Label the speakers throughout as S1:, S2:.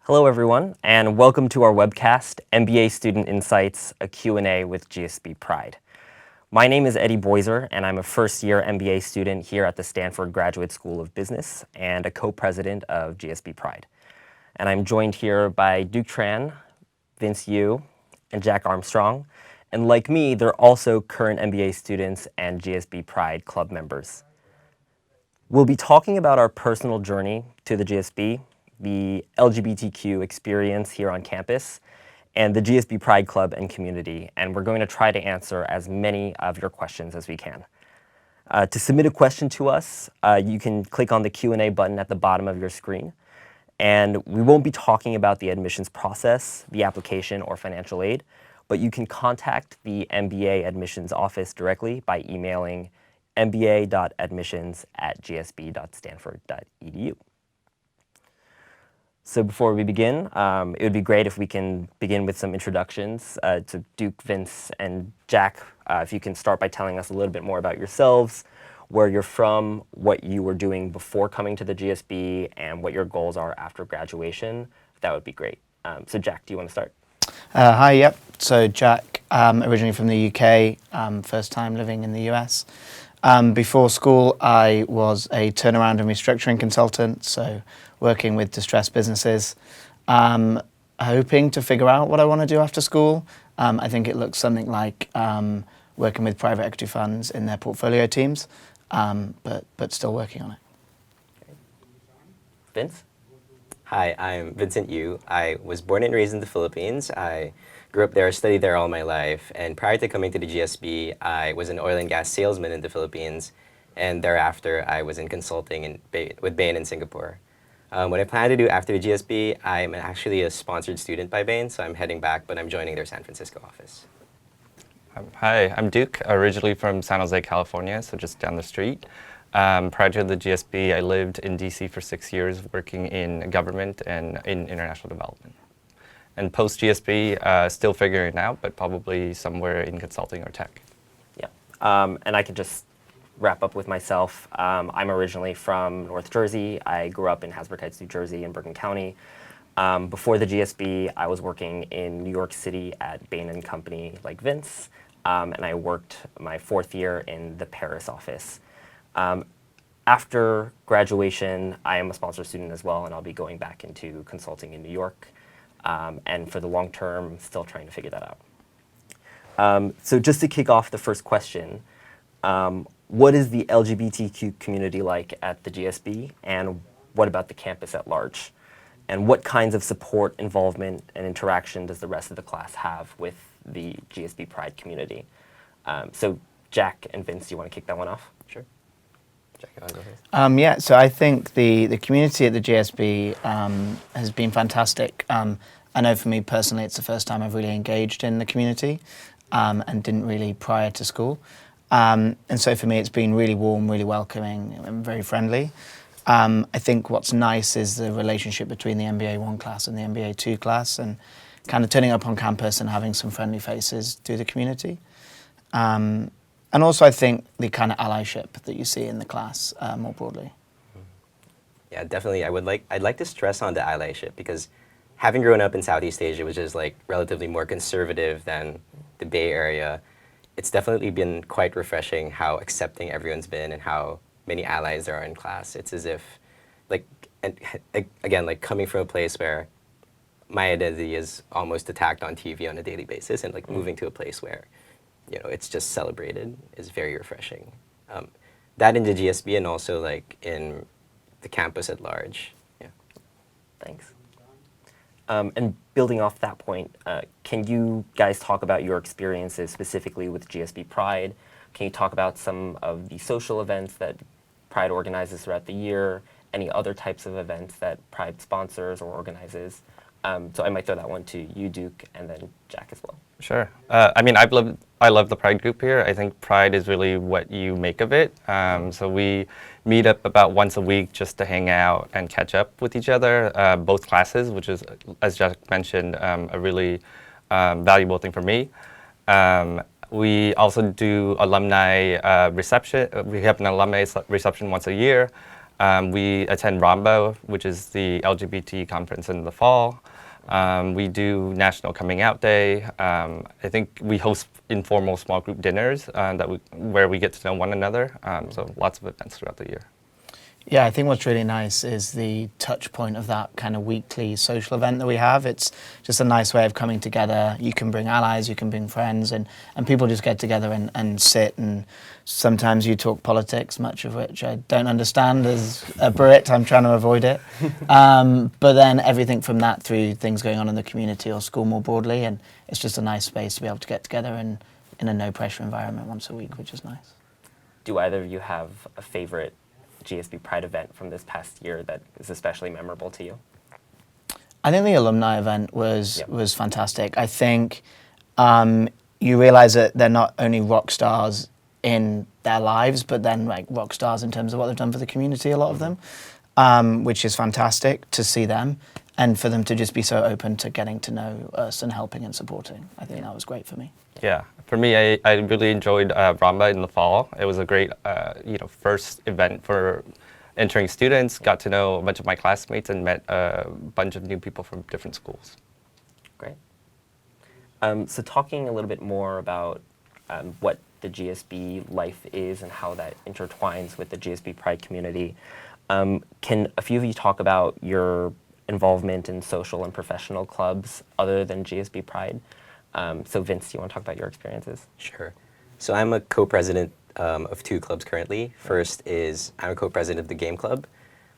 S1: Hello everyone, and welcome to our webcast, MBA Student Insights, a Q&A with GSB Pride. My name is Eddy Bueser, and I'm a first-year MBA student here at the Stanford Graduate School of Business and a co-president of GSB Pride. And I'm joined here by Duke Tran, Vince Yu, and Jack Armstrong. And like me, they're also current MBA students and GSB Pride club members. We'll be talking about our personal journey to the GSB, the LGBTQ experience here on campus, and the GSB Pride Club and community, and we're going to try to answer as many of your questions as we can. To submit a question to us, you can click on the Q&A button at the bottom of your screen, and we won't be talking about the admissions process, the application, or financial aid, but you can contact the MBA admissions office directly by emailing mba.admissions@gsb.stanford.edu. So before we begin, it would be great if we can begin with some introductions to Duke, Vince, and Jack. If you can start by telling us a little bit more about yourselves, where you're from, what you were doing before coming to the GSB, and what your goals are after graduation, that would be great. So Jack, do you want to start?
S2: Hi, yep. So Jack, originally from the UK, first time living in the US. Before school, I was a turnaround and restructuring consultant, so working with distressed businesses, hoping to figure out what I want to do after school. I think it looks something like working with private equity funds in their portfolio teams, but still working on it.
S1: Vince?
S3: Hi, I'm Vincent Yu. I was born and raised in the Philippines. I grew up there, studied there all my life, and prior to coming to the GSB, I was an oil and gas salesman in the Philippines, and thereafter I was in consulting with Bain in Singapore. What I plan to do after the GSB, I'm actually a sponsored student by Bain, so I'm heading back, but I'm joining their San Francisco office.
S4: Hi, I'm Duke, originally from San Jose, California, so just down the street. Prior to the GSB, I lived in DC for 6 years, working in government and in international development. And post-GSB, still figuring it out, but probably somewhere in consulting or tech.
S1: Yeah, and I could just wrap up with myself. I'm originally from North Jersey. I grew up in Hasbrouck Heights, New Jersey, in Bergen County. Before the GSB, I was working in New York City at Bain & Company, like Vince, and I worked my 4th year in the Paris office. After graduation, I am a sponsored student as well, and I'll be going back into consulting in New York. And for the long term, still trying to figure that out. So just to kick off the first question, what is the LGBTQ community like at the GSB, and what about the campus at large? And what kinds of support, involvement, and interaction does the rest of the class have with the GSB Pride community? So Jack and Vince, do you want to kick that one off?
S3: Sure. Jack, you want to go first?
S2: Yeah, so I think the community at the GSB has been fantastic. I know for me personally, it's the first time I've really engaged in the community and didn't really prior to school. And so for me, it's been really warm, really welcoming, and very friendly. I think what's nice is the relationship between the MBA 1 class and the MBA 2 class, and kind of turning up on campus and having some friendly faces to the community. And also I think the kind of allyship that you see in the class more broadly.
S3: Yeah, definitely. I'd like to stress on the allyship, because having grown up in Southeast Asia, which is like relatively more conservative than the Bay Area, it's definitely been quite refreshing how accepting everyone's been and how many allies there are in class. It's as if, like, and again, like coming from a place where my identity is almost attacked on TV on a daily basis, and like moving to a place where, you know, it's just celebrated is very refreshing. That in the GSB and also like in the campus at large. Yeah.
S1: Thanks. And building off that point, can you guys talk about your experiences specifically with GSB Pride? Can you talk about some of the social events that Pride organizes throughout the year, any other types of events that Pride sponsors or organizes? So I might throw that one to you, Duke, and then Jack as well.
S4: Sure. I mean, I love the Pride group here. I think Pride is really what you make of it. So we meet up about once a week just to hang out and catch up with each other, both classes, which is, as Jack mentioned, a really valuable thing for me. We also do alumni reception. We have an alumni reception once a year. We attend RAMBO, which is the LGBT conference in the fall. We do National Coming Out Day. I think we host informal small group dinners where we get to know one another. So lots of events throughout the year.
S2: Yeah, I think what's really nice is the touch point of that kind of weekly social event that we have. It's just a nice way of coming together. You can bring allies, you can bring friends, and people just get together and sit, and sometimes you talk politics, much of which I don't understand as a Brit. I'm trying to avoid it. But then everything from that through things going on in the community or school more broadly, and it's just a nice space to be able to get together in a no-pressure environment once a week, which is nice.
S1: Do either of you have a favorite GSB Pride event from this past year that is especially memorable to you?
S2: I think the alumni event was fantastic. I think you realize that they're not only rock stars in their lives, but then like rock stars in terms of what they've done for the community, a lot of them, which is fantastic to see them and for them to just be so open to getting to know us and helping and supporting. I think that was great for me.
S4: Yeah, for me, I really enjoyed RAMBA in the fall. It was a great, first event for entering students. Got to know a bunch of my classmates and met a bunch of new people from different schools.
S1: Great. So talking a little bit more about what the GSB life is and how that intertwines with the GSB Pride community, can a few of you talk about your involvement in social and professional clubs other than GSB Pride? So Vince, do you want to talk about your experiences?
S3: Sure. So I'm a co-president of two clubs currently. First is I'm a co-president of the Game Club,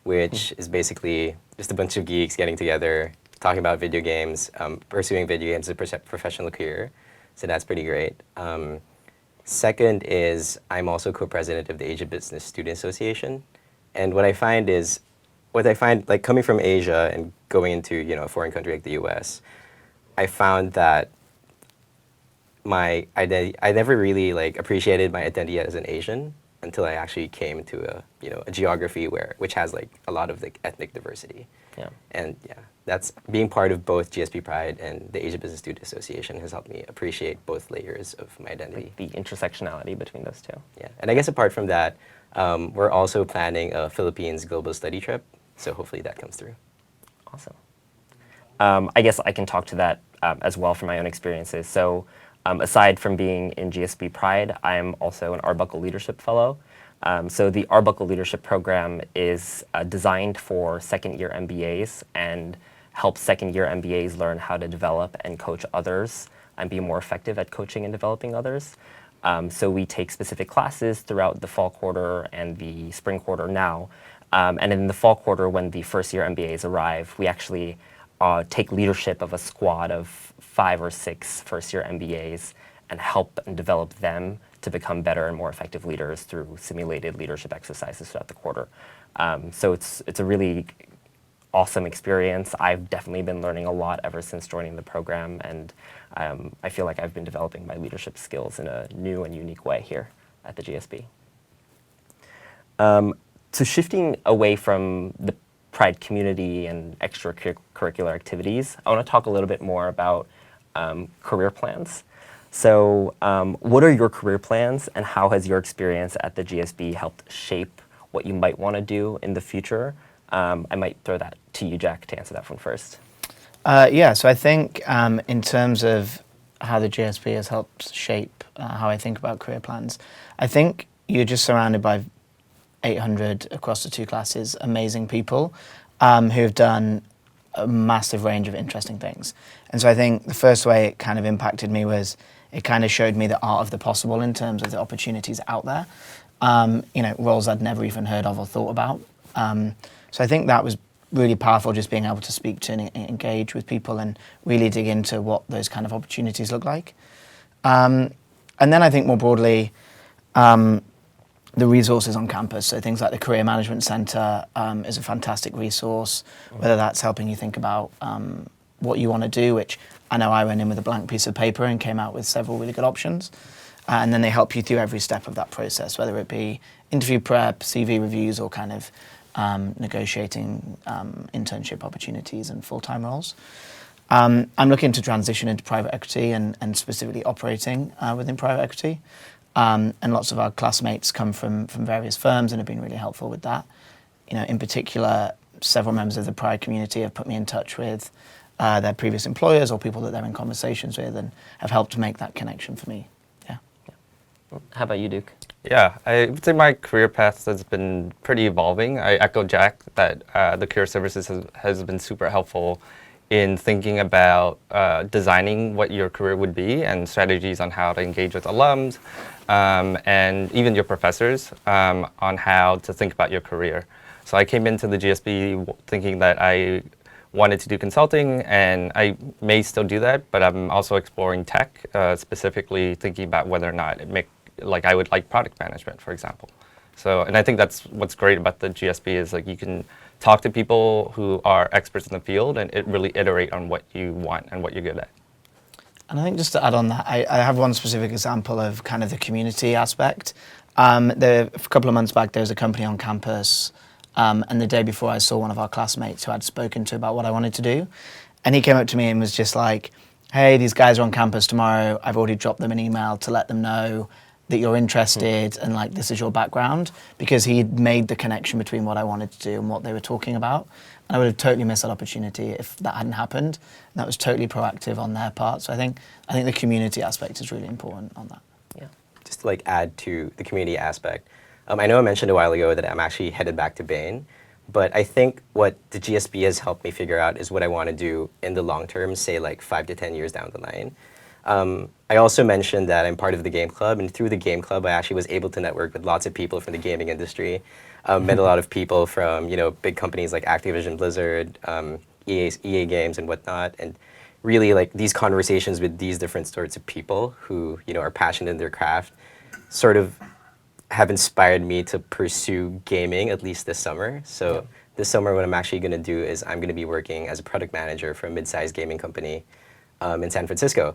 S3: which is basically just a bunch of geeks getting together, talking about video games, pursuing video games as a professional career. So that's pretty great. Second is I'm also co-president of the Asia Business Student Association. And what I find like coming from Asia and going into a foreign country like the US, I found that my identity, I never really appreciated my identity as an Asian until I actually came to a geography which has a lot of ethnic diversity.
S1: Yeah.
S3: And that's being part of both GSB Pride and the Asia Business Student Association has helped me appreciate both layers of my identity.
S1: The intersectionality between those two.
S3: Yeah, and I guess apart from that, we're also planning a Philippines global study trip, so hopefully that comes through.
S1: Awesome. I guess I can talk to that as well from my own experiences. So aside from being in GSB Pride, I am also an Arbuckle Leadership Fellow. So the Arbuckle Leadership Program is designed for second-year MBAs and helps second-year MBAs learn how to develop and coach others and be more effective at coaching and developing others. So we take specific classes throughout the fall quarter and the spring quarter now. And in the fall quarter, when the first-year MBAs arrive, we actually take leadership of a squad of 5 or 6 first-year MBAs and help and develop them to become better and more effective leaders through simulated leadership exercises throughout the quarter. So it's a really awesome experience. I've definitely been learning a lot ever since joining the program, and I feel like I've been developing my leadership skills in a new and unique way here at the GSB. So shifting away from the Pride community and extracurricular activities, I want to talk a little bit more about career plans. So what are your career plans, and how has your experience at the GSB helped shape what you might want to do in the future? I might throw that to you, Jack, to answer that one first.
S2: Yeah, so I think in terms of how the GSB has helped shape how I think about career plans, I think you're just surrounded by 800 across the 2 classes, amazing people who have done a massive range of interesting things. And so I think the first way it kind of impacted me was it kind of showed me the art of the possible in terms of the opportunities out there, roles I'd never even heard of or thought about. So I think that was really powerful, just being able to speak to and engage with people and really dig into what those kind of opportunities look like. And then I think more broadly, the resources on campus, so things like the Career Management Center is a fantastic resource, whether that's helping you think about what you want to do, which I know I went in with a blank piece of paper and came out with several really good options. And then they help you through every step of that process, whether it be interview prep, CV reviews, or kind of negotiating internship opportunities and full-time roles. I'm looking to transition into private equity and specifically operating within private equity. And lots of our classmates come from various firms and have been really helpful with that. in particular, several members of the Pride community have put me in touch with their previous employers or people that they're in conversations with, and have helped to make that connection for me. Yeah.
S1: How about you, Duke?
S4: Yeah, I would say my career path has been pretty evolving. I echo Jack that the career services has been super helpful in thinking about designing what your career would be and strategies on how to engage with alums and even your professors on how to think about your career. So I came into the GSB thinking that I wanted to do consulting, and I may still do that, but I'm also exploring tech, specifically thinking about whether or not I would like product management, for example. So, and I think that's what's great about the GSB is like you can talk to people who are experts in the field and it really iterate on what you want and what you're good at.
S2: And I think just to add on that, I have one specific example of kind of the community aspect. A couple of months back, there was a company on campus, and the day before I saw one of our classmates who I'd spoken to about what I wanted to do. And he came up to me and was just like, hey, these guys are on campus tomorrow. I've already dropped them an email to let them know that you're interested and like this is your background, because he'd made the connection between what I wanted to do and what they were talking about. And I would have totally missed that opportunity if that hadn't happened. And that was totally proactive on their part. So I think the community aspect is really important on that.
S1: Yeah.
S3: Just to like add to the community aspect, I know I mentioned a while ago that I'm actually headed back to Bain, but I think what the GSB has helped me figure out is what I want to do in the long term, say like 5 to 10 years down the line. I also mentioned that I'm part of the game club, and through the game club, I actually was able to network with lots of people from the gaming industry. Met a lot of people from big companies like Activision, Blizzard, EA Games, and whatnot, and really like these conversations with these different sorts of people who are passionate in their craft, sort of have inspired me to pursue gaming at least this summer. So this summer, what I'm actually going to do is I'm going to be working as a product manager for a mid-sized gaming company in San Francisco.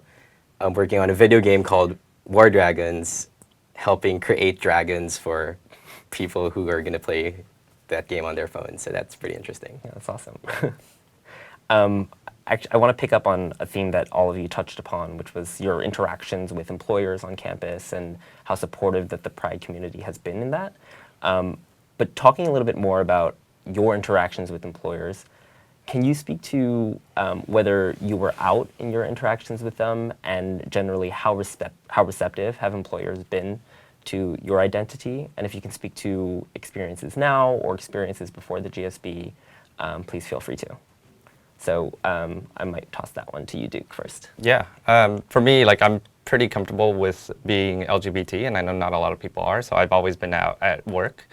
S3: I'm working on a video game called War Dragons, helping create dragons for people who are going to play that game on their phones. So that's pretty interesting.
S1: Yeah, that's awesome. Actually, I want to pick up on a theme that all of you touched upon, which was your interactions with employers on campus and how supportive that the Pride community has been in that. But talking a little bit more about your interactions with employers, can you speak to whether you were out in your interactions with them, and generally how receptive have employers been to your identity? And if you can speak to experiences now or experiences before the GSB, please feel free to. So I might toss that one to you, Duke, first.
S4: Yeah, for me, I'm pretty comfortable with being LGBT, and I know not a lot of people are, so I've always been out at work.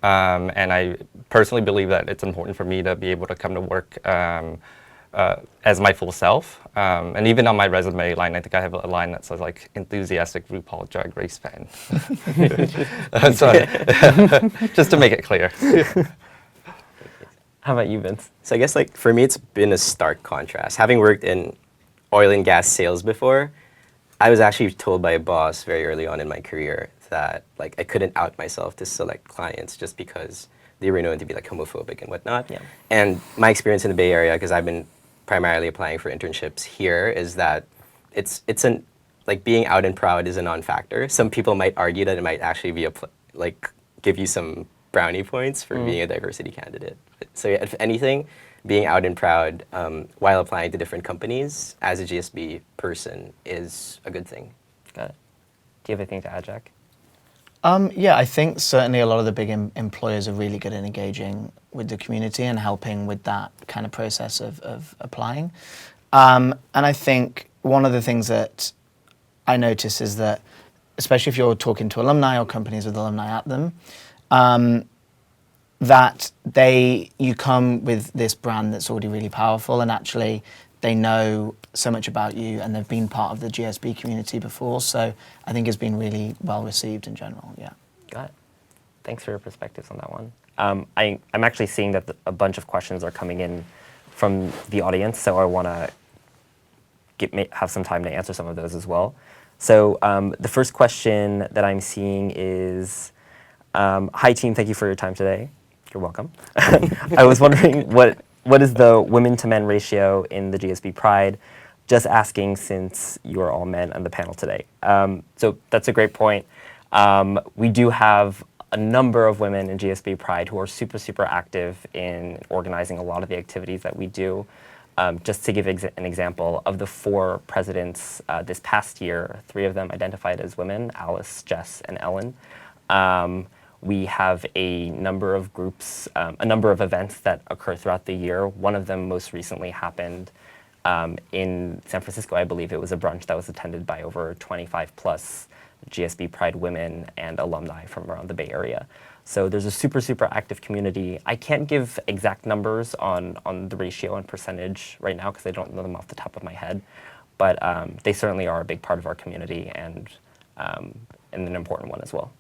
S4: And I personally believe that it's important for me to be able to come to work as my full self. And even on my resume line, I think I have a line that says enthusiastic RuPaul Drag Race fan. So, just to make it clear.
S1: How about you, Vince?
S3: So I guess for me, it's been a stark contrast. Having worked in oil and gas sales before, I was actually told by a boss very early on in my career that I couldn't out myself to select clients just because they were known to be homophobic and whatnot.
S1: Yeah.
S3: And my experience in the Bay Area, because I've been primarily applying for internships here, is that it's being out and proud is a non-factor. Some people might argue that it might actually be give you some brownie points for being a diversity candidate. So if anything, being out and proud while applying to different companies as a GSB person is a good thing.
S1: Got it. Do you have anything to add, Jack?
S2: Yeah, I think certainly a lot of the big employers are really good at engaging with the community and helping with that kind of process of applying. And I think one of the things that I notice is that, especially if you're talking to alumni or companies with alumni at them, that you come with this brand that's already really powerful, and actually they know so much about you and they've been part of the GSB community before. So I think it's been really well received in general, yeah.
S1: Got it. Thanks for your perspectives on that one. I'm actually seeing that a bunch of questions are coming in from the audience, so I want to have some time to answer some of those as well. So the first question that I'm seeing is, hi team, thank you for your time today. You're welcome. I was wondering what is the women to men ratio in the GSB Pride? Just asking since you are all men on the panel today. So that's a great point. We do have a number of women in GSB Pride who are super, super active in organizing a lot of the activities that we do. Just to give an example, of the 4 presidents this past year, 3 of them identified as women, Alice, Jess, and Ellen. We have a number of groups, a number of events that occur throughout the year. One of them most recently happened in San Francisco. I believe it was a brunch that was attended by over 25 plus GSB Pride women and alumni from around the Bay Area. So there's a super, super active community. I can't give exact numbers on the ratio and percentage right now because I don't know them off the top of my head, but they certainly are a big part of our community and an important one as well.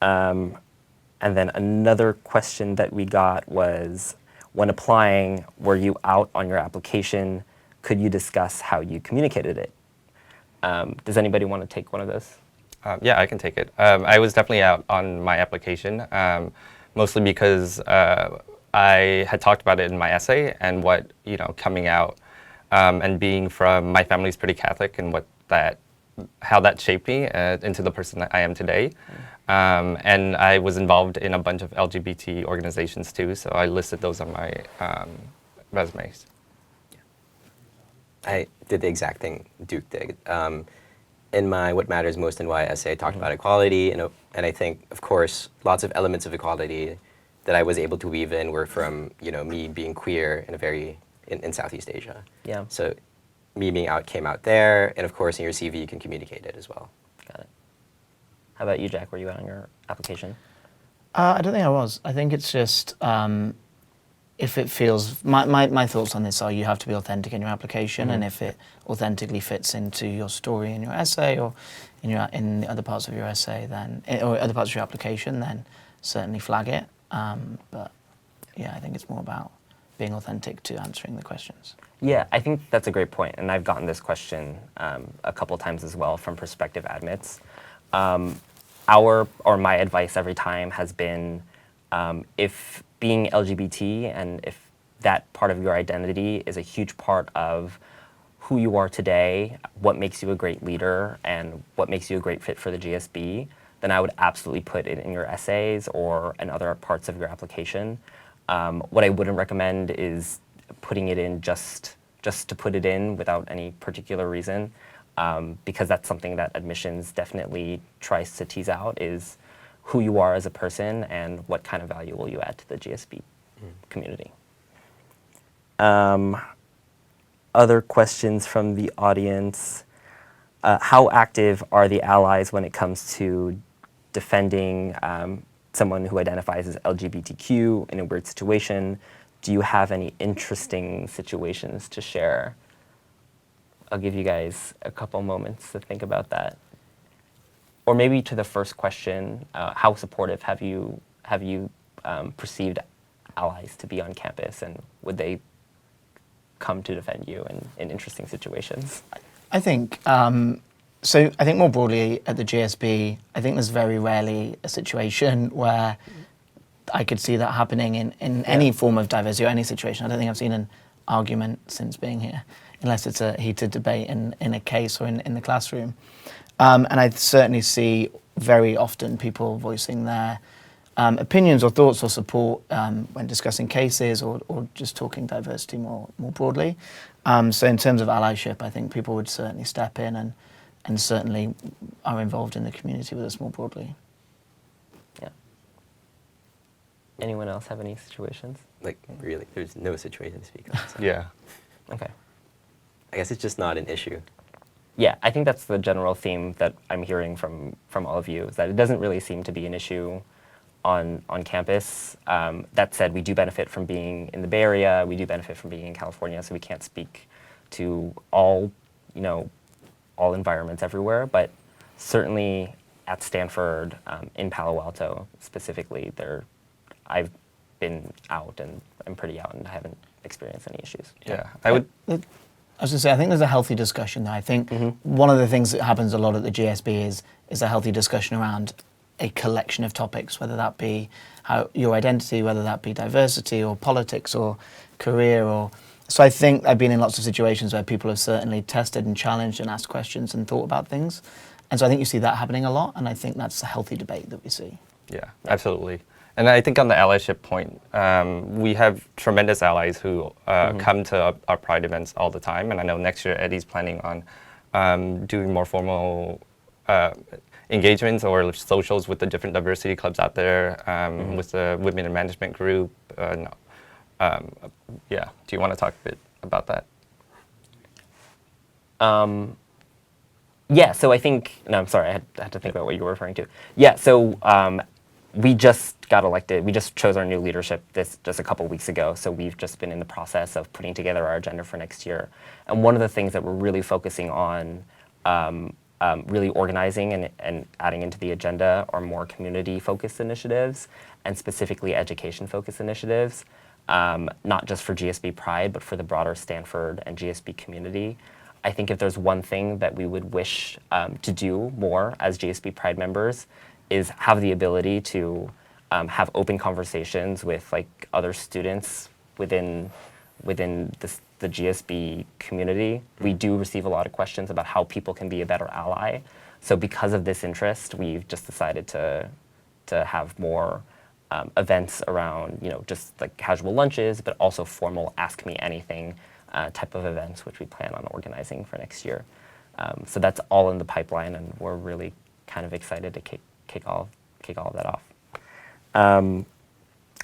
S1: And then another question that we got was, when applying, were you out on your application? Could you discuss how you communicated it? Does anybody want to take one of those?
S4: Yeah, I can take it. I was definitely out on my application, mostly because I had talked about it in my essay and what, coming out and being from, my family's pretty Catholic, and how that shaped me into the person that I am today. And I was involved in a bunch of LGBT organizations too, so I listed those on my resumes.
S3: I did the exact thing Duke did. In my What Matters Most in Why essay, I talked about equality, and I think, of course, lots of elements of equality that I was able to weave in were from, me being queer in Southeast Asia.
S1: Yeah.
S3: So me being out came out there, and of course in your CV you can communicate it as well.
S1: Got it. How about you, Jack? Were you out on your application?
S2: I don't think I was. I think it's just if it feels, my thoughts on this are you have to be authentic in your application, and if it authentically fits into your story in your essay or in the other parts of your essay, or other parts of your application, then certainly flag it. But yeah, I think it's more about being authentic to answering the questions.
S1: Yeah, I think that's a great point, and I've gotten this question a couple times as well from prospective admits. My advice every time has been, if being LGBT and if that part of your identity is a huge part of who you are today, what makes you a great leader, and what makes you a great fit for the GSB, then I would absolutely put it in your essays or in other parts of your application. What I wouldn't recommend is putting it in just to put it in without any particular reason, because that's something that admissions definitely tries to tease out, is who you are as a person and what kind of value will you add to the GSB community. Other questions from the audience. How active are the allies when it comes to defending someone who identifies as LGBTQ in a weird situation? Do you have any interesting situations to share? I'll give you guys a couple moments to think about that. Or maybe to the first question, how supportive have you perceived allies to be on campus, and would they come to defend you in interesting situations?
S2: I think, so I think more broadly at the GSB, I think there's very rarely a situation where I could see that happening in any form of diversity or any situation. I don't think I've seen an argument since being here, unless it's a heated debate in a case or in the classroom. And I certainly see very often people voicing their opinions or thoughts or support when discussing cases or just talking diversity more broadly. So in terms of allyship, I think people would certainly step in and certainly are involved in the community with us more broadly.
S1: Yeah. Anyone else have any situations?
S3: Like, really, there's no situation to speak of. So.
S4: Yeah.
S1: Okay.
S3: I guess it's just not an issue.
S1: Yeah, I think that's the general theme that I'm hearing from all of you, is that it doesn't really seem to be an issue on campus. That said, we do benefit from being in the Bay Area. We do benefit from being in California, so we can't speak to all environments everywhere. But certainly at Stanford, in Palo Alto specifically, I've been out, and I'm pretty out, and I haven't experienced any issues.
S4: Yeah, I was going
S2: to say, I think there's a healthy discussion there. I think one of the things that happens a lot at the GSB is a healthy discussion around a collection of topics, whether that be your identity, whether that be diversity or politics or career. So I think I've been in lots of situations where people have certainly tested and challenged and asked questions and thought about things. And so I think you see that happening a lot, and I think that's a healthy debate that we see.
S4: Yeah, absolutely. And I think on the allyship point, we have tremendous allies who come to our Pride events all the time. And I know next year Eddy's planning on doing more formal engagements or socials with the different diversity clubs out there, with the Women in Management group. Yeah, do you want to talk a bit about that?
S1: Yeah, so I think, no, I'm sorry, I had to think about what you were referring to. Yeah, so we just got elected. We just chose our new leadership just a couple weeks ago. So we've just been in the process of putting together our agenda for next year. And one of the things that we're really focusing on, really organizing and adding into the agenda are more community-focused initiatives and specifically education-focused initiatives, not just for GSB Pride, but for the broader Stanford and GSB community. I think if there's one thing that we would wish to do more as GSB Pride members is have the ability to have open conversations with like other students within the GSB community. We do receive a lot of questions about how people can be a better ally. So because of this interest, we've just decided to have more events around, just like casual lunches, but also formal Ask Me Anything type of events, which we plan on organizing for next year. So that's all in the pipeline, and we're really kind of excited to kick all of that off.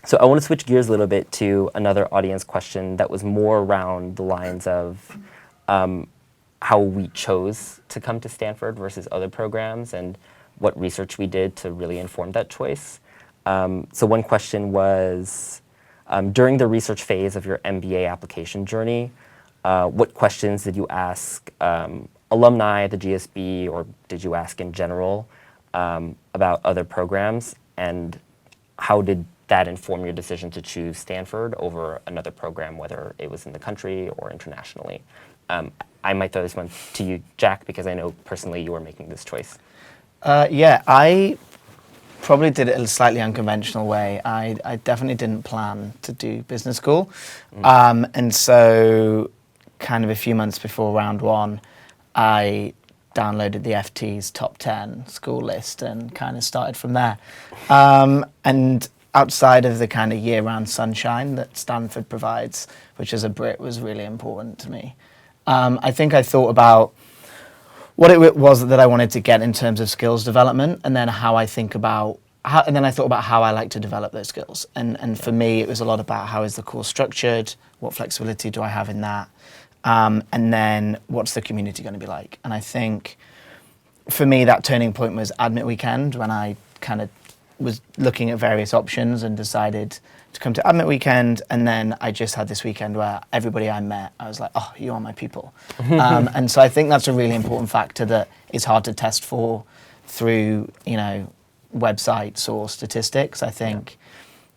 S1: So I want to switch gears a little bit to another audience question that was more around the lines of how we chose to come to Stanford versus other programs and what research we did to really inform that choice. So one question was, during the research phase of your MBA application journey, what questions did you ask alumni at the GSB, or did you ask in general about other programs, and how did that inform your decision to choose Stanford over another program, whether it was in the country or internationally? I might throw this one to you, Jack, because I know personally you were making this choice.
S2: Yeah, I probably did it in a slightly unconventional way. I definitely didn't plan to do business school. And so kind of a few months before round one, I downloaded the FT's top 10 school list and kind of started from there. And outside of the kind of year-round sunshine that Stanford provides, which as a Brit was really important to me, I think I thought about what it was that I wanted to get in terms of skills development, and then how I think about and then I thought about how I like to develop those skills. And for me, it was a lot about how is the course structured, what flexibility do I have in that, and then what's the community going to be like. And I think for me, that turning point was Admit Weekend, when I kind of was looking at various options and decided to come to Admit Weekend. And then I just had this weekend where everybody I met, I was like, oh, you are my people. And so I think that's a really important factor that is hard to test for through, websites or statistics. I think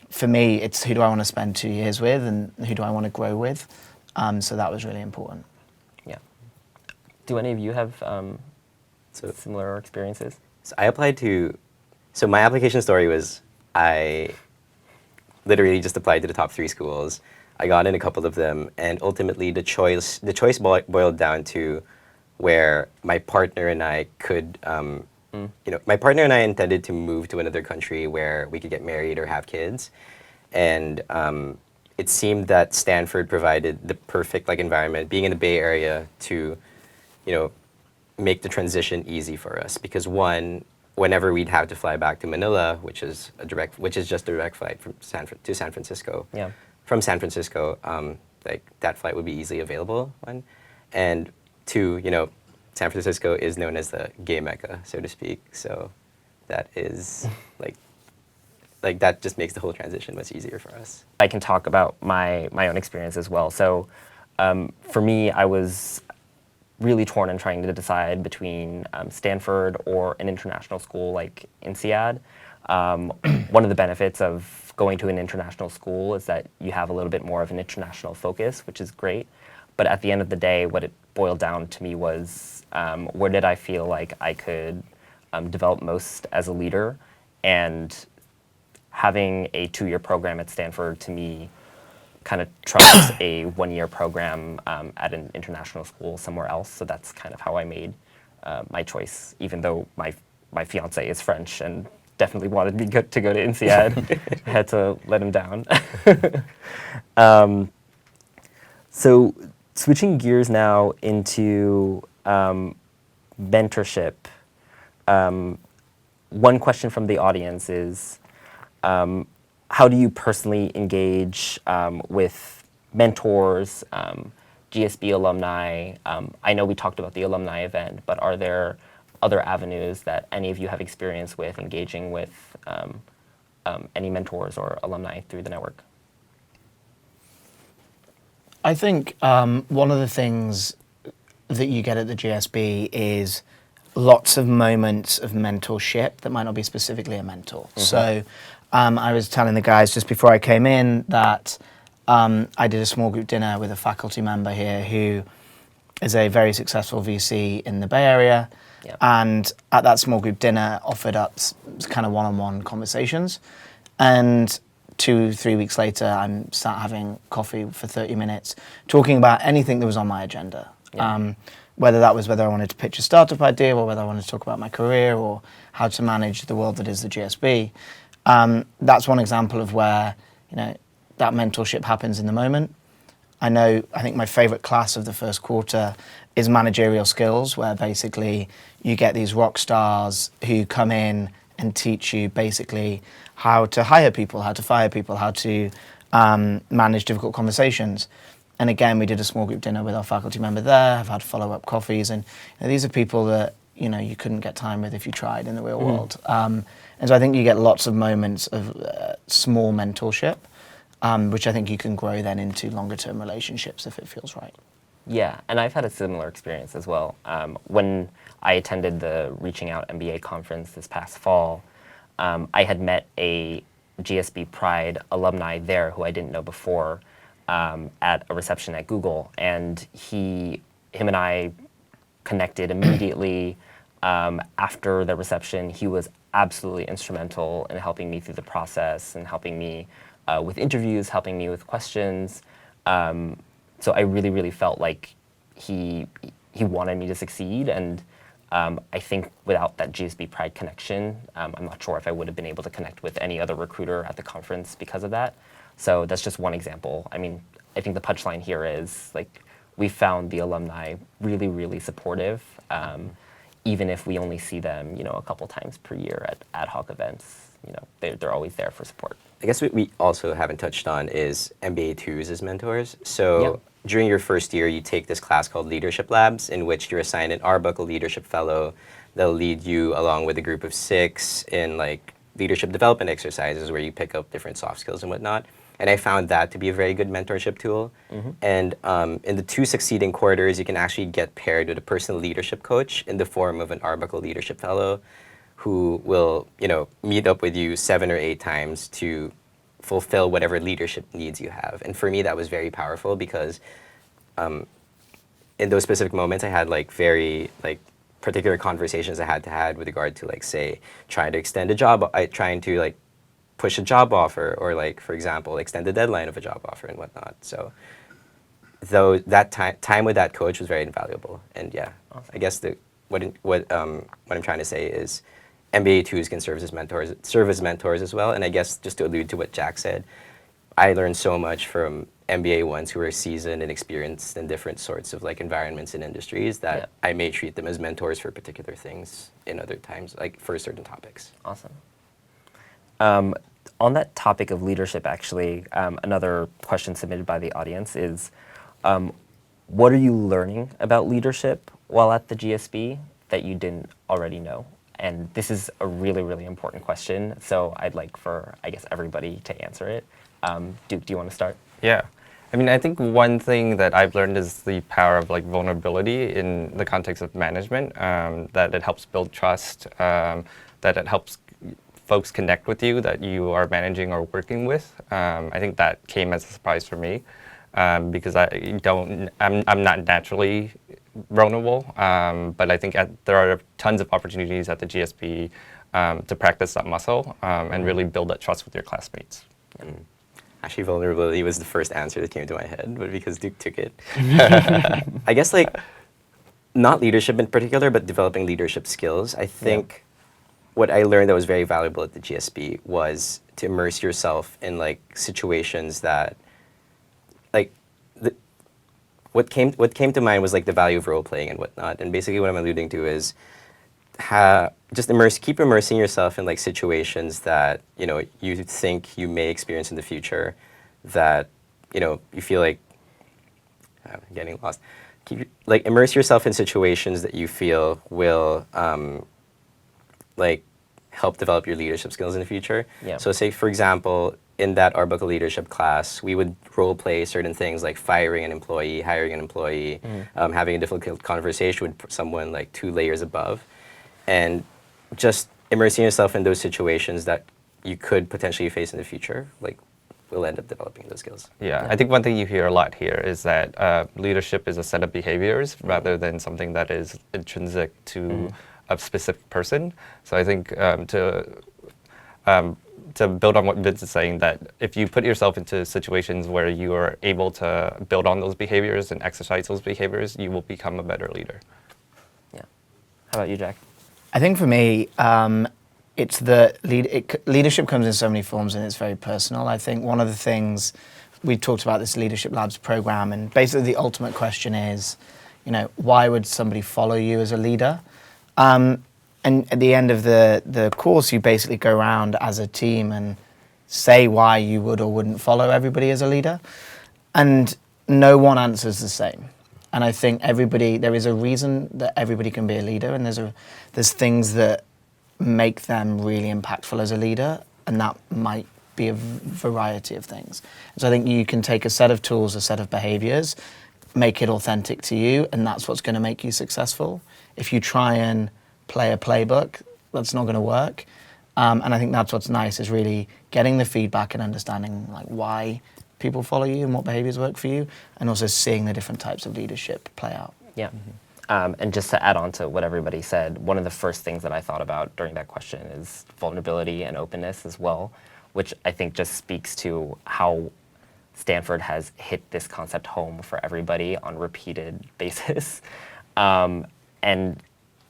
S2: for me, it's who do I want to spend 2 years with and who do I want to grow with. So that was really important.
S1: Yeah. Do any of you have similar experiences?
S3: So I applied to, so my application story was I literally just applied to the top 3 schools. I got in a couple of them, and ultimately the choice boiled down to where my partner and I could, my partner and I intended to move to another country where we could get married or have kids. And it seemed that Stanford provided the perfect environment, being in the Bay Area, to, make the transition easy for us. Because one, whenever we'd have to fly back to Manila, which is just a direct flight from to San Francisco.
S1: Yeah.
S3: From San Francisco, that flight would be easily available. One, and two, San Francisco is known as the gay mecca, so to speak. So that is that just makes the whole transition much easier for us.
S1: I can talk about my own experience as well. So for me, I was really torn in trying to decide between Stanford or an international school like INSEAD. One of the benefits of going to an international school is that you have a little bit more of an international focus, which is great. But at the end of the day, what it boiled down to me was where did I feel like I could develop most as a leader, and having a 2-year program at Stanford to me kind of trumps a 1-year program at an international school somewhere else. So that's kind of how I made my choice, even though my fiance is French and definitely wanted me to go to INSEAD. I had to let him down. So switching gears now into mentorship, one question from the audience is, how do you personally engage with mentors, GSB alumni? I know we talked about the alumni event, but are there other avenues that any of you have experience with engaging with any mentors or alumni through the network?
S2: I think one of the things that you get at the GSB is lots of moments of mentorship that might not be specifically a mentor. So I was telling the guys just before I came in that I did a small group dinner with a faculty member here who is a very successful VC in the Bay Area.
S1: Yep.
S2: And at that small group dinner offered up kind of one-on-one conversations. And 2-3 weeks later, I'm sat having coffee for 30 minutes, talking about anything that was on my agenda.
S1: Yeah.
S2: Whether I wanted to pitch a startup idea, or whether I wanted to talk about my career, or how to manage the world that is the GSB. That's one example of where, that mentorship happens in the moment. I think my favorite class of the first quarter is managerial skills, where basically you get these rock stars who come in and teach you basically how to hire people, how to fire people, how to manage difficult conversations. And again, we did a small group dinner with our faculty member there. I've had follow-up coffees, and these are people that you couldn't get time with if you tried in the real world. And so I think you get lots of moments of small mentorship, which I think you can grow then into longer-term relationships if it feels right.
S1: Yeah, and I've had a similar experience as well. When I attended the Reaching Out MBA conference this past fall, I had met a GSB Pride alumni there who I didn't know before at a reception at Google, and him and I connected immediately after the reception. He was absolutely instrumental in helping me through the process and helping me with interviews, helping me with questions. So I really, really felt like he wanted me to succeed, and I think without that GSB Pride connection, I'm not sure if I would have been able to connect with any other recruiter at the conference because of that. So that's just one example. I mean, I think the punchline here is we found the alumni really, really supportive, even if we only see them, a couple times per year at ad hoc events. They're always there for support.
S3: I guess what we also haven't touched on is MBA 2s as mentors. So during your first year, you take this class called Leadership Labs, in which you're assigned an Arbuckle Leadership Fellow that'll lead you along with a group of 6 in leadership development exercises where you pick up different soft skills and whatnot. And I found that to be a very good mentorship tool. And in the 2 succeeding quarters, you can actually get paired with a personal leadership coach in the form of an Arbuckle Leadership Fellow who will, meet up with you 7 or 8 times to fulfill whatever leadership needs you have. And for me, that was very powerful because in those specific moments, I had very particular conversations I had to have with regard to say trying to extend a job, trying to push a job offer, or for example, extend the deadline of a job offer and whatnot. So though that time with that coach was very invaluable. And yeah, awesome. I guess what I'm trying to say is MBA 2s can serve as mentors as well. And I guess just to allude to what Jack said, I learned so much from MBA 1s who are seasoned and experienced in different sorts of environments and industries that I may treat them as mentors for particular things in other times, for certain topics.
S1: Awesome. On that topic of leadership, actually, another question submitted by the audience is, what are you learning about leadership while at the GSB that you didn't already know? And this is a really, really important question, so I'd like for, everybody to answer it. Duke, do you want to start?
S4: Yeah. I think one thing that I've learned is the power of vulnerability in the context of management, that it helps build trust, that it helps folks connect with you that you are managing or working with. I think that came as a surprise for me because I'm not naturally vulnerable, but I think there are tons of opportunities at the GSB to practice that muscle and really build that trust with your classmates.
S3: Actually, vulnerability was the first answer that came to my head, but because Duke took it. I guess not leadership in particular, but developing leadership skills. I think what I learned that was very valuable at the GSB was to immerse yourself in like situations that, like, what came to mind was like the value of role playing and whatnot. And basically, what I'm alluding to is keep immersing yourself in like situations that you think you may experience in the future, that you feel like I'm getting lost. Immerse yourself in situations that you feel will like help develop your leadership skills in the future.
S1: Yeah.
S3: So say, for example, in that Arbuckle leadership class, we would role play certain things like firing an employee, hiring an employee, having a difficult conversation with someone like 2 layers above, and just immersing yourself in those situations that you could potentially face in the future, like, will end up developing those skills.
S4: Yeah, I think one thing you hear a lot here is that leadership is a set of behaviors rather than something that is intrinsic to a specific person. So I think to build on what Vince is saying, that if you put yourself into situations where you are able to build on those behaviors and exercise those behaviors, you will become a better leader.
S1: Yeah. How about you, Jack?
S2: I think for me, it's leadership comes in so many forms and it's very personal. I think one of the things we talked about this Leadership Labs program, and basically the ultimate question is, why would somebody follow you as a leader? And at the end of the course, you basically go around as a team and say why you would or wouldn't follow everybody as a leader. And no one answers the same. And I think there is a reason that everybody can be a leader, and there's things that make them really impactful as a leader, and that might be a variety of things. So I think you can take a set of tools, a set of behaviors, make it authentic to you, and that's what's going to make you successful. If you try and play a playbook, that's not going to work. And I think that's what's nice, is really getting the feedback and understanding like why people follow you and what behaviors work for you, and also seeing the different types of leadership play out.
S1: Yeah. And just to add on to what everybody said, one of the first things that I thought about during that question is vulnerability and openness as well, which I think just speaks to how Stanford has hit this concept home for everybody on a repeated basis. And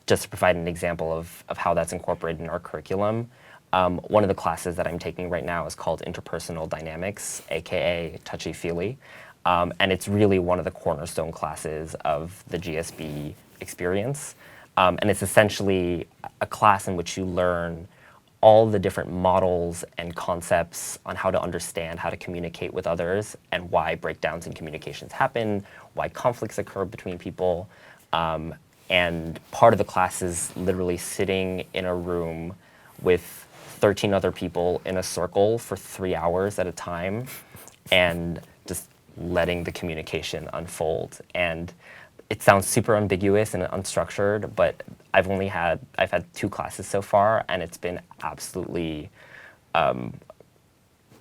S1: just to provide an example of how that's incorporated in our curriculum, one of the classes that I'm taking right now is called Interpersonal Dynamics, aka Touchy-Feely. And it's really one of the cornerstone classes of the GSB experience. And it's essentially a class in which you learn all the different models and concepts on how to understand how to communicate with others and why breakdowns in communications happen, why conflicts occur between people. And part of the class is literally sitting in a room with 13 other people in a circle for 3 hours at a time and just letting the communication unfold. And it sounds super ambiguous and unstructured, but I've had 2 classes so far, and it's been absolutely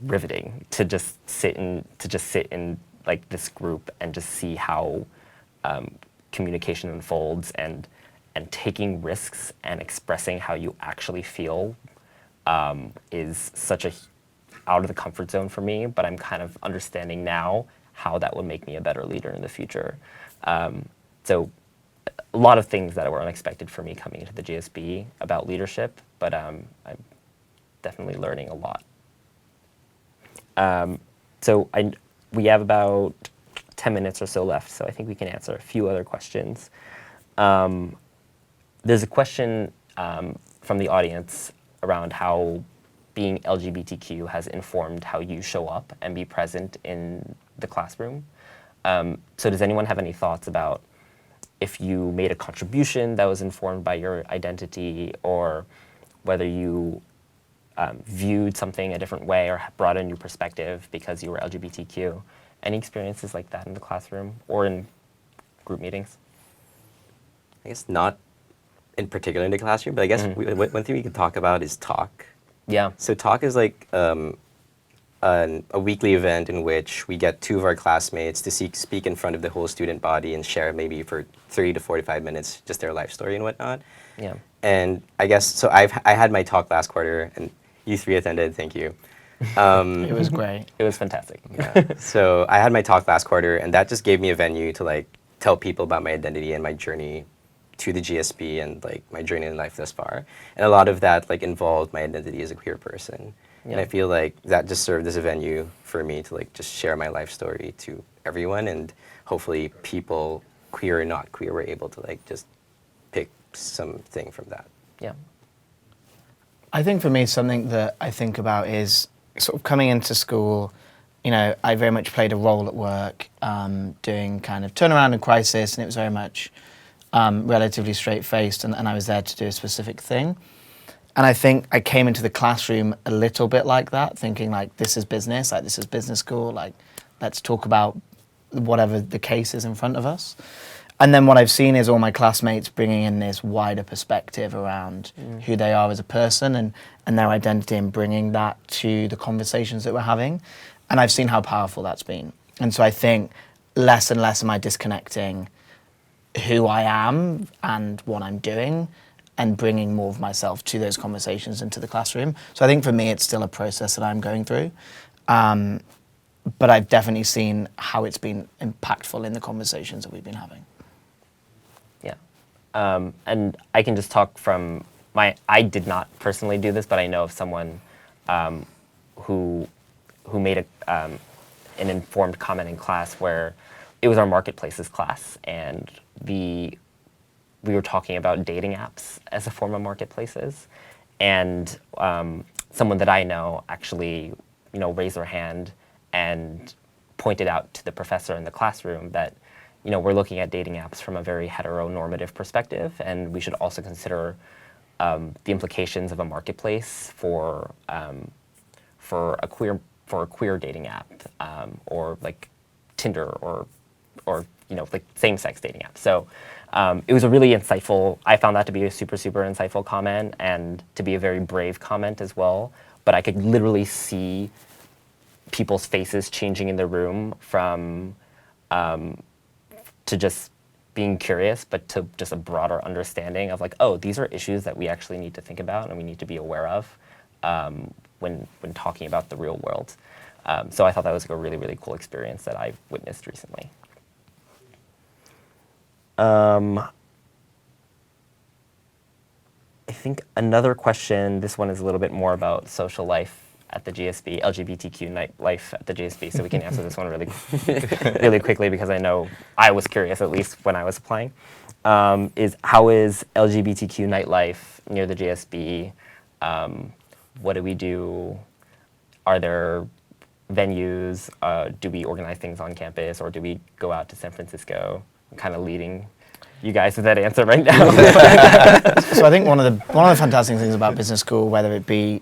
S1: riveting to just sit in like this group and just see how communication unfolds, and taking risks and expressing how you actually feel is such a out of the comfort zone for me, but I'm kind of understanding now how that would make me a better leader in the future. So a lot of things that were unexpected for me coming into the GSB about leadership, but I'm definitely learning a lot. We have about 10 minutes or so left, so I think we can answer a few other questions. There's a question from the audience around how being LGBTQ has informed how you show up and be present in the classroom. So does anyone have any thoughts about if you made a contribution that was informed by your identity, or whether you viewed something a different way or brought a new perspective because you were LGBTQ? Any experiences like that in the classroom or in group meetings?
S3: I guess not in particular in the classroom, but I guess one thing we could talk about is talk.
S1: Yeah.
S3: So talk is like a weekly event in which we get 2 of our classmates to speak in front of the whole student body and share maybe for 30 to 45 minutes just their life story and whatnot.
S1: Yeah.
S3: And I guess, so I had my talk last quarter, and you 3 attended, thank you.
S2: It was great.
S1: It was fantastic.
S3: Yeah. So I had my talk last quarter, and that just gave me a venue to like tell people about my identity and my journey to the GSB and like my journey in life thus far. And a lot of that like involved my identity as a queer person. And I feel like that just served as a venue for me to like just share my life story to everyone, and hopefully people, queer or not queer, were able to like just pick something from that.
S1: Yeah.
S2: I think for me, something that I think about is sort of coming into school. You know, I very much played a role at work, doing kind of turnaround and crisis, and it was very much relatively straight-faced, and I was there to do a specific thing. And I think I came into the classroom a little bit like that, thinking like, this is business, like this is business school, like let's talk about whatever the case is in front of us. And then what I've seen is all my classmates bringing in this wider perspective around who they are as a person and their identity, and bringing that to the conversations that we're having. And I've seen how powerful that's been. And so I think less and less am I disconnecting who I am and what I'm doing, and bringing more of myself to those conversations into the classroom. So I think for me, it's still a process that I'm going through. But I've definitely seen how it's been impactful in the conversations that we've been having.
S1: Yeah. And I can just talk from I did not personally do this, but I know of someone who made an informed comment in class where it was our marketplaces class, and we were talking about dating apps as a form of marketplaces, and someone that I know actually, raised their hand and pointed out to the professor in the classroom that, we're looking at dating apps from a very heteronormative perspective, and we should also consider the implications of a marketplace for a queer dating app, or like Tinder, or like same-sex dating apps. So it was a really insightful, I found that to be a super, super insightful comment, and to be a very brave comment as well. But I could literally see people's faces changing in the room from to just being curious, but to just a broader understanding of like, oh, these are issues that we actually need to think about and we need to be aware of when talking about the real world. So I thought that was like a really, really cool experience that I witnessed recently. I think another question, this one is a little bit more about social life at the GSB, LGBTQ nightlife at the GSB, so we can answer this one really, really quickly, because I know I was curious, at least when I was applying, is how is LGBTQ nightlife near the GSB? What do we do? Are there venues? Do we organize things on campus, or do we go out to San Francisco? I'm kind of leading you guys with that answer right now.
S2: So I think one of the fantastic things about business school, whether it be,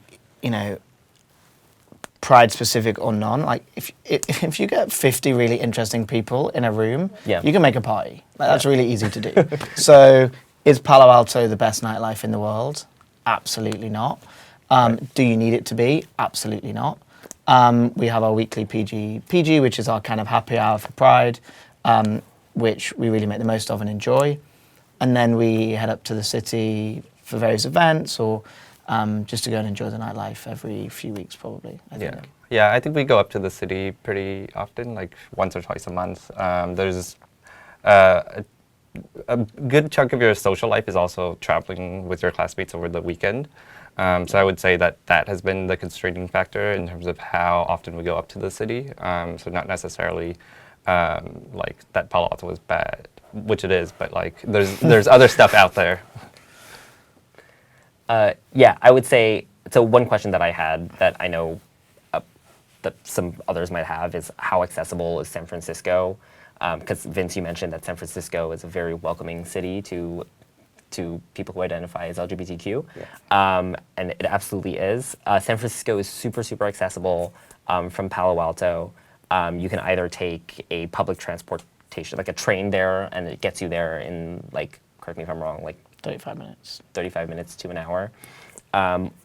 S2: Pride specific or non, like if you get 50 really interesting people in a room, you can make a party. Like, that's really easy to do. So is Palo Alto the best nightlife in the world? Absolutely not. Do you need it to be? Absolutely not. We have our weekly PG, which is our kind of happy hour for Pride, which we really make the most of and enjoy. And then we head up to the city for various events, or just to go and enjoy the nightlife every few weeks, probably, I think.
S4: Yeah, I think we go up to the city pretty often, like once or twice a month. There's a good chunk of your social life is also traveling with your classmates over the weekend. So I would say that has been the constraining factor in terms of how often we go up to the city. So not necessarily like that Palo Alto was bad, which it is, but like there's other stuff out there.
S1: Yeah, I would say, so one question that I had that I know that some others might have is how accessible is San Francisco? Because Vince, you mentioned that San Francisco is a very welcoming city to people who identify as LGBTQ, and it absolutely is. San Francisco is super, super accessible from Palo Alto. You can either take a public transportation, like a train there, and it gets you there in, like, correct me if I'm wrong, like
S2: 35 minutes.
S1: 35 minutes to an hour.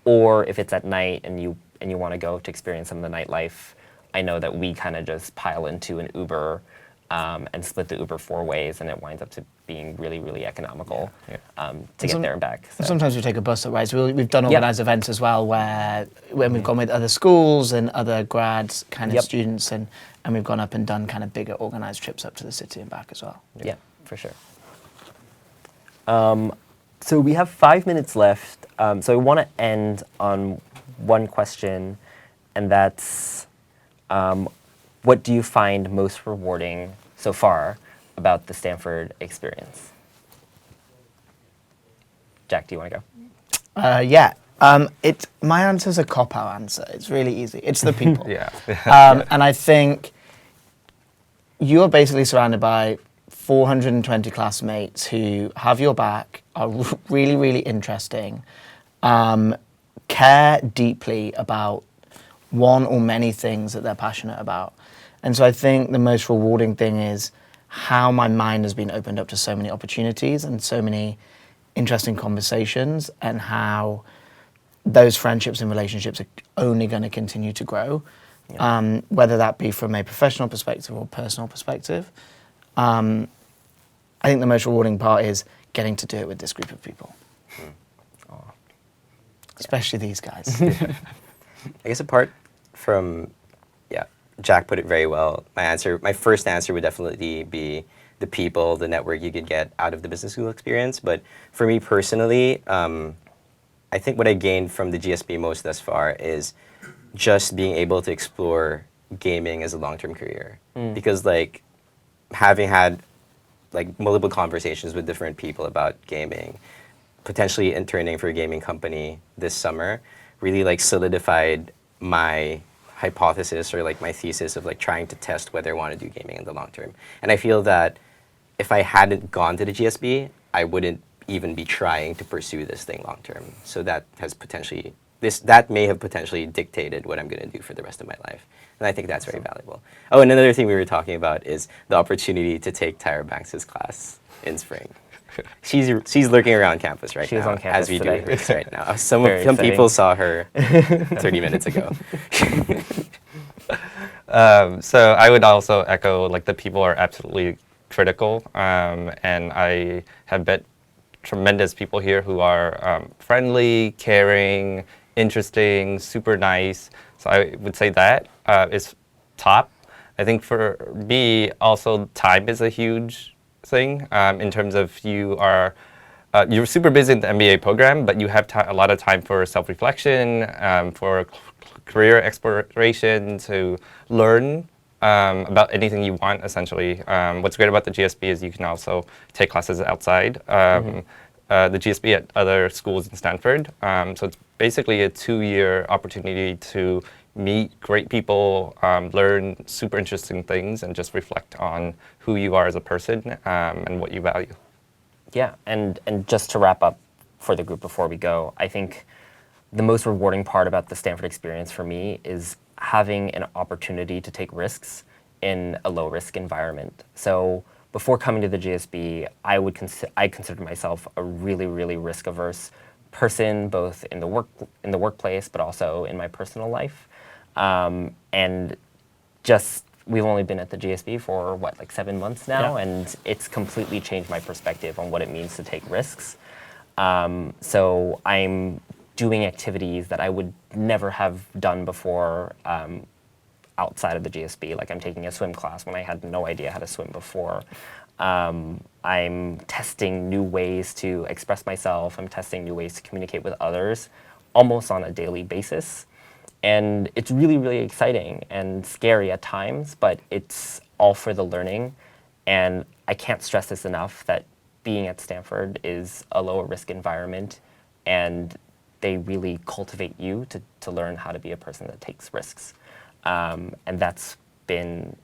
S1: Or if it's at night and you want to go to experience some of the nightlife, I know that we kind of just pile into an Uber and split the Uber 4 ways, and it winds up to being really, really economical to get there and back. So.
S2: Sometimes we take a bus that rides. We've done organised events as well, where when we've gone with other schools and other grads kind of students, and we've gone up and done kind of bigger organised trips up to the city and back as well.
S1: Yeah, for sure. So we have 5 minutes left. So I want to end on one question, and that's, what do you find most rewarding so far about the Stanford experience? Jack, do you want to go?
S2: Yeah. My answer's a cop-out answer. It's really easy. It's the people.
S4: Yeah.
S2: And I think you are basically surrounded by 420 classmates who have your back, are really, really interesting, care deeply about one or many things that they're passionate about. And so I think the most rewarding thing is how my mind has been opened up to so many opportunities and so many interesting conversations, and how those friendships and relationships are only going to continue to grow, whether that be from a professional perspective or personal perspective. I think the most rewarding part is getting to do it with this group of people. Especially these guys.
S3: I guess apart from, Jack put it very well. My first answer would definitely be the people, the network you could get out of the business school experience. But for me personally, I think what I gained from the GSB most thus far is just being able to explore gaming as a long-term career. Because like having had like multiple conversations with different people about gaming, potentially interning for a gaming company this summer, really like solidified my hypothesis or like my thesis of like trying to test whether I want to do gaming in the long term. And I feel that if I hadn't gone to the GSB, I wouldn't even be trying to pursue this thing long term. So that has potentially, that may have potentially dictated what I'm going to do for the rest of my life. And I think that's very valuable. Oh, and another thing we were talking about is the opportunity to take Tyra Banks' class in spring. She's lurking around campus right now.
S1: She's on campus
S3: as we
S1: today.
S3: do this right now. Some
S1: Very
S3: people saw her 30 minutes ago.
S4: So I would also echo, like, the people are absolutely critical, and I have met tremendous people here who are friendly, caring, interesting, super nice. So I would say that is top. I think for me, also time is a huge thing in terms of you're super busy in the MBA program, but you have a lot of time for self-reflection, for career exploration, to learn about anything you want, essentially. What's great about the GSB is you can also take classes outside the GSB at other schools in Stanford. So it's basically a 2-year opportunity to meet great people, learn super interesting things, and just reflect on who you are as a person and what you value.
S1: Yeah, and just to wrap up for the group before we go, I think the most rewarding part about the Stanford experience for me is having an opportunity to take risks in a low-risk environment. So before coming to the GSB, I considered myself a really, really risk-averse person, both in the workplace, but also in my personal life. And just, we've only been at the GSB for, what, like 7 months now? Yeah. And it's completely changed my perspective on what it means to take risks. So I'm doing activities that I would never have done before outside of the GSB. Like, I'm taking a swim class when I had no idea how to swim before. I'm testing new ways to express myself. I'm testing new ways to communicate with others almost on a daily basis. And it's really, really exciting and scary at times, but it's all for the learning. And I can't stress this enough, that being at Stanford is a lower risk environment, and they really cultivate you to learn how to be a person that takes risks. And that's been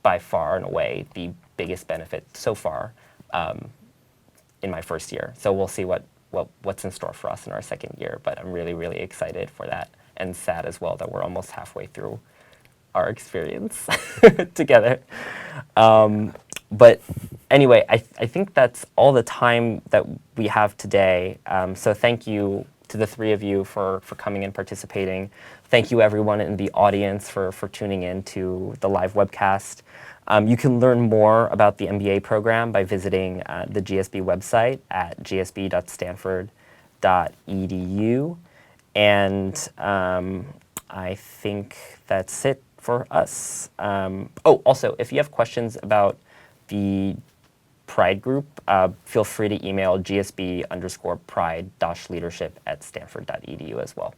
S1: by far and away the biggest benefit so far in my first year. So we'll see what's in store for us in our second year, but I'm really, really excited for that, and sad as well that we're almost halfway through our experience together. But anyway, I think that's all the time that we have today. So thank you to the three of you for coming and participating. Thank you everyone in the audience for tuning in to the live webcast. You can learn more about the MBA program by visiting the GSB website at gsb.stanford.edu. And I think that's it for us. Also, if you have questions about the Pride group, feel free to email gsb_pride-leadership@stanford.edu as well.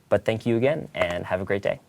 S1: But thank you again, and have a great day.